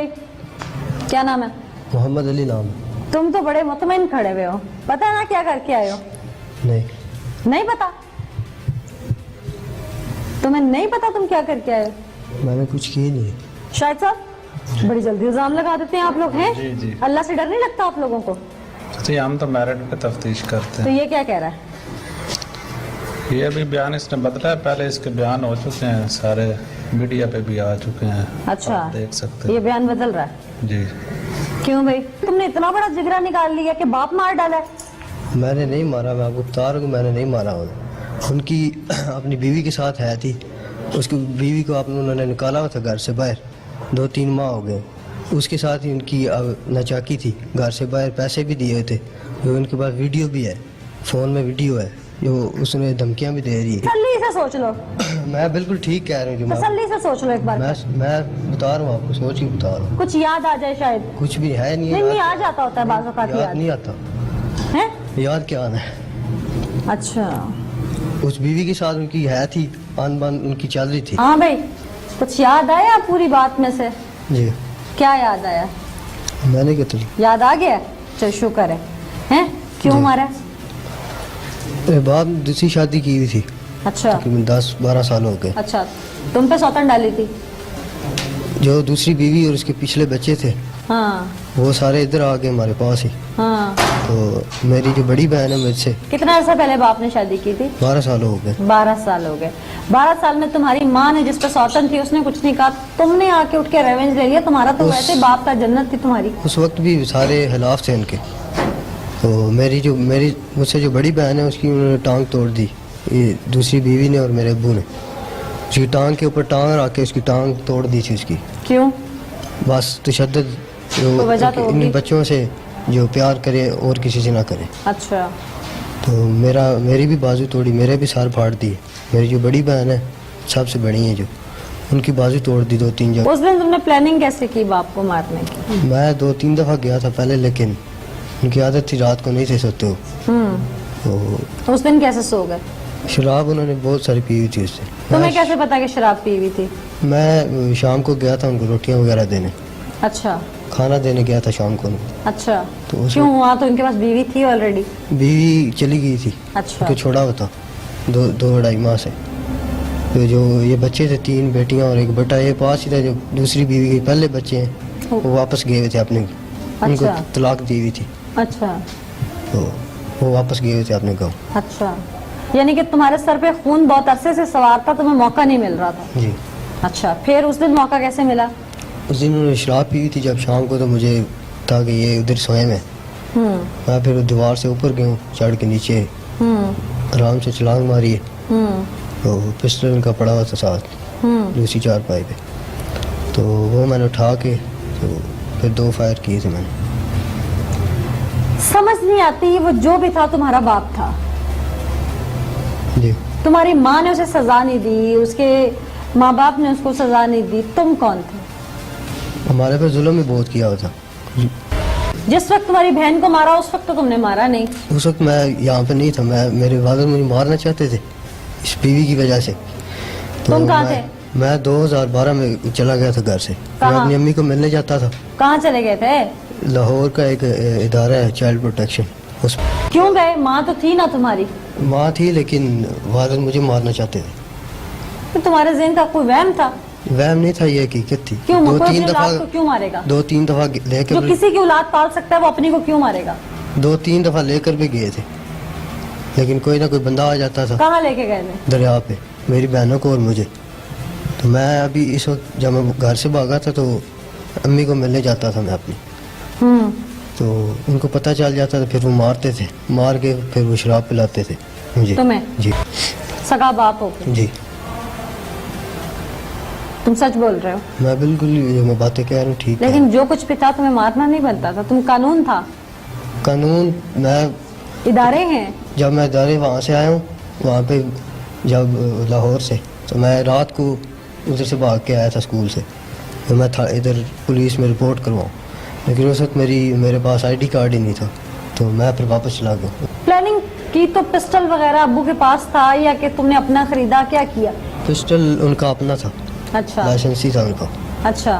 بھائی کیا نام ہے؟ محمد علی نام. تم تو بڑے مطمئن کھڑے ہوئے ہو, پتہ ہے نا کیا کر کے آئے ہو؟ نہیں پتا؟ تمہیں نہیں پتا تم کیا کر کے آئے ہو؟ میں نے کچھ کی نہیں. شاہد صاحب بڑی جلدی الزام لگا دیتے ہیں آپ لوگ ہیں. جی اللہ سے ڈر نہیں لگتا آپ لوگوں کو؟ جی ہم تو میرٹ پہ تفتیش کرتے تو ہیں. یہ کیا کہہ رہا ہے؟ یہ ابھی بیان اس نے بدلا ہے, پہلے اس کے بیان ہو چکے ہیں, سارے میڈیا پہ بھی آ چکے ہیں. اچھا آپ دیکھ سکتے یہ ہیں. بیان بدل رہا ہے؟ جی کیوں بھائی تم نے اتنا بڑا جگرا نکال لیا کہ باپ مار ڈالا ہے؟ میں نے نہیں مارا, میں آپ کو بتا رہا ہوں, میں نے نہیں مارا. ان کی اپنی بیوی کے ساتھ ہے تھی, اس کی بیوی کو انہوں نے نکالا ہوا تھا گھر سے باہر, 2-3 ماہ ہو گئے. اس کے ساتھ ہی ان کی ناچاکی تھی, گھر سے باہر پیسے بھی دیے ہوئے تھے, جو ان کے پاس ویڈیو بھی ہے, فون میں ویڈیو ہے, جو اس نے دھمکیاں بھی دے رہی ہے. تسلی سے سوچ لو, میں بالکل ٹھیک کہہ رہا ہوں. تسلی سے سوچ لو ایک بار. میں بتا رہا ہوں آپ کو, سوچ کے بتا رہا ہوں. کچھ یاد آ جائے شاید. کچھ بھی ہے نہیں آ جاتا ہوتا ہے بعض اوقات. یاد نہیں آتا. ہیں؟ یاد کیا آنا ہے. اچھا اس بیوی کے ساتھ ان کی ہے تھی, آن بان ان کی چل رہی تھی. ہاں بھائی کچھ یاد آیا پوری بات میں سے؟ جی کیا یاد آیا؟ میں نے کہا یاد آ گیا, چل شکر ہے. ہیں کیوں مارا؟ باپ دوسری شادی کی ہوئی تھی, اچھا 10-12 سال ہو گئے. اچھا تم پہ سوتن ڈالی تھی؟ جو دوسری بیوی اور اس کے پچھلے بچے تھے ہاں وہ سارے ادھر آ گئے ہمارے پاس ہی. ہاں. تو میری جو بڑی بہن ہے مجھ سے, کتنا عرصہ پہلے باپ نے شادی کی تھی؟ 12 سال ہو گئے. 12 سال ہو گئے. 12 سال میں تمہاری ماں نے جس پہ سوتن تھی اس نے کچھ نہیں کہا, تم نے آ کے اٹھ کے ریونج لے لیا. تمہارا تو ویسے باپ کا جنت تھی تمہاری. اس وقت بھی سارے خلاف تھے ان کے. تو میری مجھ سے جو بڑی بہن ہے اس کی انہوں نے ٹانگ توڑ دی, یہ دوسری بیوی نے اور میرے ابو نے. اس کی ٹانگ کے اوپر ٹانگ رکھ کے اس کی ٹانگ توڑ دی تھی اس کی. کیوں؟ بس تشدد, جو ان بچوں سے جو پیار کرے اور کسی سے نہ کرے. اچھا. تو میری بھی بازو توڑی, میرے بھی سر پھاڑ دی. میری جو بڑی بہن ہے سب سے بڑی ہیں, جو ان کی بازو توڑ دی 2-3 جگہ. اس دن تم نے پلاننگ کیسے کی باپ کو مارنے کی؟ میں 2-3 دفعہ گیا تھا پہلے, لیکن ان کی عادت تھی رات کو نہیں تھے سوتے ہو. تو اس دن کیسے سو گئے؟ شراب انہوں نے بہت ساری پی ہوئی تھی اس سے. تمہیں کیسے پتا کہ شراب پی ہوئی تھی؟ میں شام کو گیا تھا ان کو روٹیاں وغیرہ دینے. اچھا. کھانا دینے گیا تھا شام کو. اچھا تو کیوں, وہاں تو ان کے پاس بیوی تھی آلریڈی؟ بیوی چلی گئی تھی. اچھا. ان کو چھوڑا ہوا تھا 2-2.5 ماہ سے. تو جو یہ بچے تھے 3 بیٹیاں اور 1 بیٹا, یہ پاس ہی تھا. جو دوسری بیوی کے پہلے بچے ہیں وہ واپس گئے ہوئے تھے اپنے, ان کو طلاق دی ہوئی تھی. اچھا. تو وہ واپس گئے ہوئے تھے اپنے گاؤں. اچھا, یعنی کہ تمہارے سر پہ خون بہت عرصے سے سوار تھا, تمہیں موقع نہیں مل رہا تھا. جی. اچھا, پھر اس دن موقع کیسے ملا؟ اس دن انہوں نے شراب پی ہوئی تھی جب شام کو, تو مجھے تھا کہ یہ ادھر سوئے میں. میں پھر دیوار سے اوپر گیا ہوں, چڑھ کے نیچے آرام سے چھلانگ ماری ہے. تو پسٹل ان کا پڑا ہوا تھا ساتھ دوسری چارپائی پہ. تو وہ میں نے اٹھا کے تو پھر 2 فائر کیے تھے میں نے. سمجھ نہیں آتی, وہ جو بھی تھا تمہارا باپ تھا. جی. تمہاری ماں نے اسے سزا نہیں دی, اس کے ماں باپ نے اس کو سزا نہیں دی, تم کون تھے؟ ہمارے پہ ظلم بھی بہت کیا ہوا تھا. جس وقت تمہاری بہن کو مارا اس وقت تو تم نے مارا نہیں. اس وقت میں یہاں پہ نہیں تھا, میرے والد مجھے مارنا چاہتے تھے اس بیوی کی وجہ سے. تم کہاں تھے؟ میں 2012 میں چلا گیا تھا گھر سے. میں اپنی امی کو ملنے جاتا تھا. کہاں چلے گئے تھے؟ لاہور کا ایک ادارہ ہے چائلڈ پروٹیکشن, اس. کیوں گئے؟ ماں تو تھی نا تمہاری. ماں تھی لیکن والد مجھے مارنا چاہتے تھے. تمہارے ذہن کا کوئی وہم تھا؟ وہم نہیں تھا, یہ حقیقت تھی. کیوں 2-3 دفعہ کیوں مارے گا؟ 2-3 دفعہ لے کر, جو کسی کی اولاد پال سکتا ہے وہ اپنی کو کیوں مارے گا؟ 2-3 دفعہ لے کر بھی گئے تھے, لیکن کوئی نہ کوئی بندہ آ جاتا تھا. کہاں لے کے گئے تھے؟ دریا پہ, میری بہنوں کو اور مجھے. تو میں ابھی اس وقت جب میں گھر سے بھاگا تھا تو امی کو ملنے جاتا تھا میں اپنی. تو ان کو پتہ چل جاتا تھا, پھر وہ مارتے تھے, مار کے پھر وہ شراب پلاتے تھے مجھے. تمہیں؟ جی. سگا باپ ہو؟ جی. تم سچ بول رہے ہو؟ میں بالکل جو میں باتیں کہہ رہا ہوں ٹھیک. لیکن جو کچھ بھی تھا تمہیں مارنا نہیں بنتا تھا, تم قانون تھا. قانون, میں ادارے ہیں. جب میں ادارے وہاں سے آیا ہوں, وہاں پہ جب لاہور سے, تو میں رات کو ادھر سے بھاگ کے آیا تھا اسکول سے. تو میں تھا ادھر پولیس میں رپورٹ کرواؤں, لیکن اس وقت میرے پاس ID کارڈ ہی نہیں تھا, تو میں پھر واپس چلا گیا. پلاننگ کی تو پسٹل وغیرہ ابو کے پاس تھا یا کہ تم نے اپنا خریدا, کیا کیا؟ پسٹل ان کا اپنا تھا. اچھا. لائسنس ہی تھا ان کا. اچھا.